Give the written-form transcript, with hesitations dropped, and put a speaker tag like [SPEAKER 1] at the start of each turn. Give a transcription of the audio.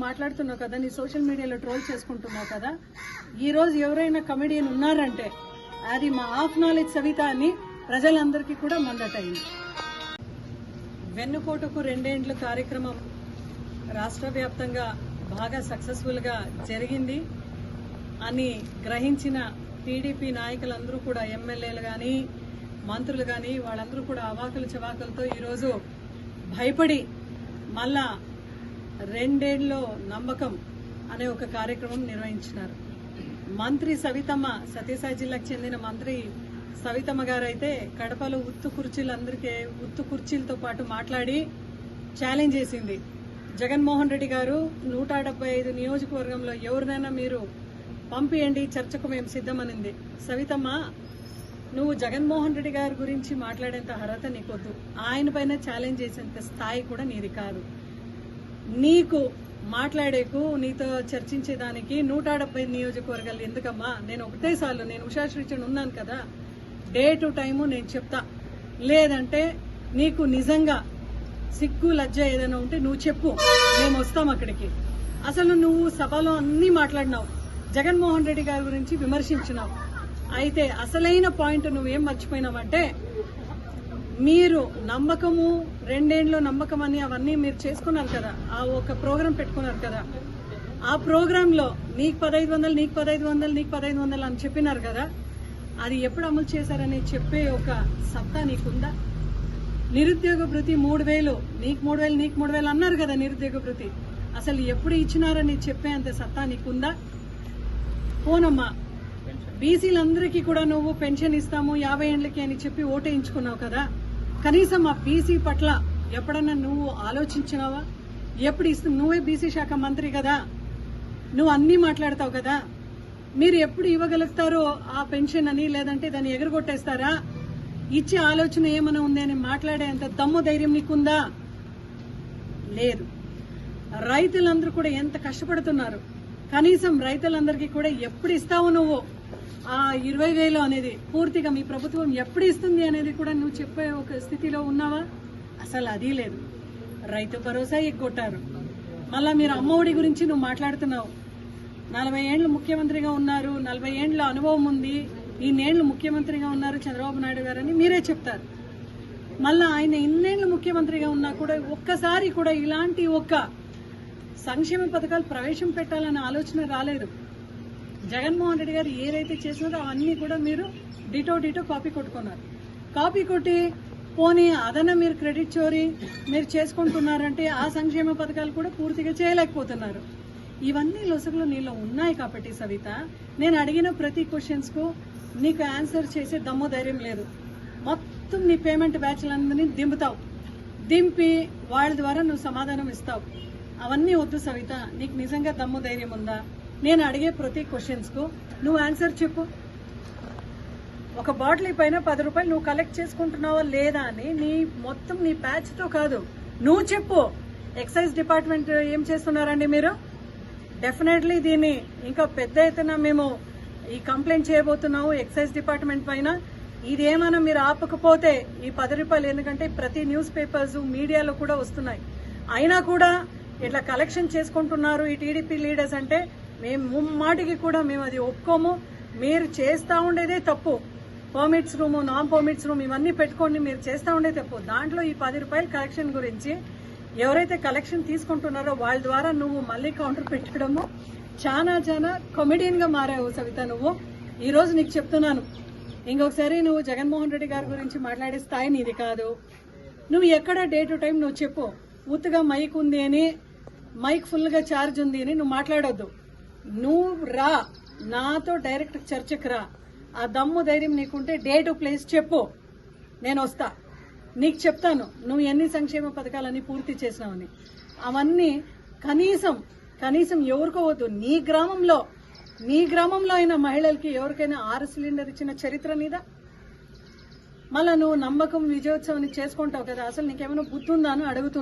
[SPEAKER 1] మాట్లాడుతున్నావు కదా, నీ సోషల్ మీడియాలో ట్రోల్ చేసుకుంటున్నావు కదా, ఈ రోజు ఎవరైనా కమెడియన్ ఉన్నారంటే అది మా ఆఫ్ నాలెడ్జ్ సవిత అని ప్రజలందరికీ కూడా మందటైంది. వెన్నుపోటుకు 2 ఏండ్లు కార్యక్రమం రాష్ట్ర వ్యాప్తంగా బాగా సక్సెస్ఫుల్ గా జరిగింది అని గ్రహించిన టీడీపీ నాయకులందరూ కూడా, ఎమ్మెల్యేలు కానీ మంత్రులు కానీ, వాళ్ళందరూ కూడా అవాకులు చవాకులతో ఈరోజు భయపడి మళ్ళా 2 ఏళ్లలో నమ్మకం అనే ఒక కార్యక్రమం నిర్వహించినారు. మంత్రి సవితమ్మ, సత్యసాయి జిల్లాకు చెందిన మంత్రి సవితమ్మ గారైతే కడపలో ఉత్తు కుర్చీలతో పాటు మాట్లాడి ఛాలెంజ్ చేసింది. జగన్మోహన్ రెడ్డి గారు 175 నియోజకవర్గంలో ఎవరినైనా మీరు పంపియండి, చర్చకు మేము సిద్ధమనింది. సవితమ్మ, నువ్వు జగన్మోహన్ రెడ్డి గారి గురించి మాట్లాడేంత అర్హత నీకొద్దు, ఆయన పైన ఛాలెంజ్ చేసేంత స్థాయి కూడా నీది కాదు. నీకు మాట్లాడేకు, నీతో చర్చించేదానికి 175 నియోజకవర్గాలు ఎందుకమ్మా? నేను ఒకటేసార్లు నేను ఉషాశ్రీచండ్ ఉన్నాను కదా, డే టు టైము నేను చెప్తా. లేదంటే నీకు నిజంగా సిగ్గు లజ్జ ఏదైనా ఉంటే నువ్వు చెప్పు, మేము వస్తాం అక్కడికి. అసలు నువ్వు సభలో అన్నీ మాట్లాడినావు, జగన్మోహన్ రెడ్డి గారి గురించి విమర్శించినావు. అయితే అసలైన పాయింట్ నువ్వేం మర్చిపోయినావంటే, మీరు నమ్మకము 2 ఏండ్లు నమ్మకం అని అవన్నీ మీరు చేసుకున్నారు కదా, ఆ ఒక ప్రోగ్రాం పెట్టుకున్నారు కదా, ఆ ప్రోగ్రాంలో నీకు 1500 నీకు 1500 నీకు 1500 అని చెప్పినారు కదా, అది ఎప్పుడు అమలు చేశారని చెప్పే ఒక సత్తా నీకుందా? నిరుద్యోగ భృతి 3000, నీకు 3000 నీకు 3000 అన్నారు కదా నిరుద్యోగ భృతి, అసలు ఎప్పుడు ఇచ్చినారని చెప్పే అంత సత్తా నీకుందా? పోనమ్మా, బీసీలందరికీ కూడా నువ్వు పెన్షన్ ఇస్తాము 50 ఏండ్లకి అని చెప్పి ఓటేయించుకున్నావు కదా, కనీసం ఆ బీసీ పట్ల ఎప్పుడన్నా నువ్వు ఆలోచించినావా? ఎప్పుడు ఇస్తు నువ్వే బీసీ శాఖ మంత్రి కదా, నువ్వు అన్నీ మాట్లాడతావు కదా, మీరు ఎప్పుడు ఇవ్వగలుగుతారో ఆ పెన్షన్ అని, లేదంటే దాన్ని ఎగరగొట్టేస్తారా? ఇచ్చే ఆలోచన ఏమైనా ఉంది అని మాట్లాడేంత దమ్ము ధైర్యం నీకుందా? లేదు. రైతులందరూ కూడా ఎంత కష్టపడుతున్నారు, కనీసం రైతులందరికీ కూడా ఎప్పుడు ఇస్తావు నువ్వు ఆ 20,000 అనేది పూర్తిగా మీ ప్రభుత్వం ఎప్పుడు ఇస్తుంది అనేది కూడా నువ్వు చెప్పే ఒక స్థితిలో ఉన్నావా? అసలు అది లేదు. రైతు భరోసా ఎగ్గొట్టారు. మళ్ళా మీరు అమ్మఒడి గురించి నువ్వు మాట్లాడుతున్నావు. 40 ఏండ్లు ముఖ్యమంత్రిగా ఉన్నారు, 40 ఏండ్ల అనుభవం ఉంది, ఇన్నేళ్లు ముఖ్యమంత్రిగా ఉన్నారు చంద్రబాబు నాయుడు గారని మీరే చెప్తారు. మళ్ళా ఆయన ఇన్నేళ్లు ముఖ్యమంత్రిగా ఉన్నా కూడా ఒక్కసారి కూడా ఇలాంటి ఒక సంక్షేమ పథకాలు ప్రవేశం పెట్టాలనే ఆలోచన రాలేదు. జగన్మోహన్ రెడ్డి గారు ఏదైతే చేసినారో అవన్నీ కూడా మీరు డిటో కాపీ కొట్టుకున్నారు. కాపీ కొట్టి పోనీ అదన మీరు క్రెడిట్ చోరీ మీరు చేసుకుంటున్నారంటే ఆ సంక్షేమ పథకాలు కూడా పూర్తిగా చేయలేకపోతున్నారు. ఇవన్నీ లొసుగులు నీలో ఉన్నాయి కాబట్టి సవిత, నేను అడిగిన ప్రతి క్వశ్చన్స్ కు నీకు ఆన్సర్ చేసే దమ్ము ధైర్యం లేదు. మొత్తం నీ పేమెంట్ బ్యాచ్లందరినీ దింపుతావు, దింపి వాళ్ళ ద్వారా నువ్వు సమాధానం ఇస్తావు. అవన్నీ వద్దు సవిత, నీకు నిజంగా దమ్ము ధైర్యం ఉందా? నేను అడిగే ప్రతి క్వశ్చన్స్ కు నువ్వు ఆన్సర్ చెప్పు. ఒక బాటిల్ పైన 10 రూపాయలు నువ్వు కలెక్ట్ చేసుకుంటున్నావా లేదా అని మొత్తం నీ బ్యాచ్ తో కాదు, నువ్వు చెప్పు. ఎక్సైజ్ డిపార్ట్మెంట్ ఏం చేస్తున్నారండి మీరు? డెఫినెట్లీ దీన్ని ఇంకా పెద్ద ఎత్తున మేము ఈ కంప్లైంట్ చేయబోతున్నాము ఎక్సైజ్ డిపార్ట్మెంట్ పైన. ఇదేమైనా మీరు ఆపకపోతే ఈ 10 రూపాయలు, ఎందుకంటే ప్రతి న్యూస్ పేపర్స్ మీడియాలో కూడా వస్తున్నాయి, అయినా కూడా ఇట్లా కలెక్షన్ చేసుకుంటున్నారు ఈ టీడీపీ లీడర్స్ అంటే మేము ముమ్మాటికి కూడా మేము అది ఒప్పుకోము. మీరు చేస్తా ఉండేదే తప్పు. Permits room, non permits room ఇవన్నీ పెట్టుకోండి, మీరు చేస్తా ఉండే తప్పు. దాంట్లో ఈ 10 రూపాయల కలెక్షన్ గురించి ఎవరైతే కలెక్షన్ తీసుకుంటున్నారో వాళ్ళ ద్వారా నువ్వు మళ్ళీ కౌంటర్ పెట్టడము చాలా కామెడియన్ గా మారావు సవిత. నువ్వు ఈ రోజు నీకు చెప్తున్నాను, ఇంకొకసారి నువ్వు జగన్మోహన్ రెడ్డి గారి గురించి మాట్లాడే స్థాయి నీది కాదు. నువ్వు ఎక్కడ డే టు టైం నువ్వు చెప్పు. ఉత్తుగా మైక్ ఉంది అని, మైక్ ఫుల్ గా ఛార్జ్ ఉంది అని నువ్వు మాట్లాడొద్దు. నువ్వు రా, నాతో డైరెక్ట్ చర్చకు రా. ఆ దమ్ము ధైర్యం నీకుంటే డే టు ప్లేస్ చెప్పు, నేను వస్తా. నీకు చెప్తాను నువ్వు ఎన్ని సంక్షేమ పథకాలన్నీ పూర్తి చేసినావని. అవన్నీ కనీసం ఎవరికో వద్దు. నీ గ్రామంలో అయిన మహిళలకి ఎవరికైనా 6 సిలిండర్ ఇచ్చిన చరిత్ర నీదా? మళ్ళా నువ్వు నమ్మకం విజయోత్సవాన్ని చేసుకుంటావు కదా, అసలు నీకేమైనా బుద్ధి ఉందా అని అడుగుతున్నా.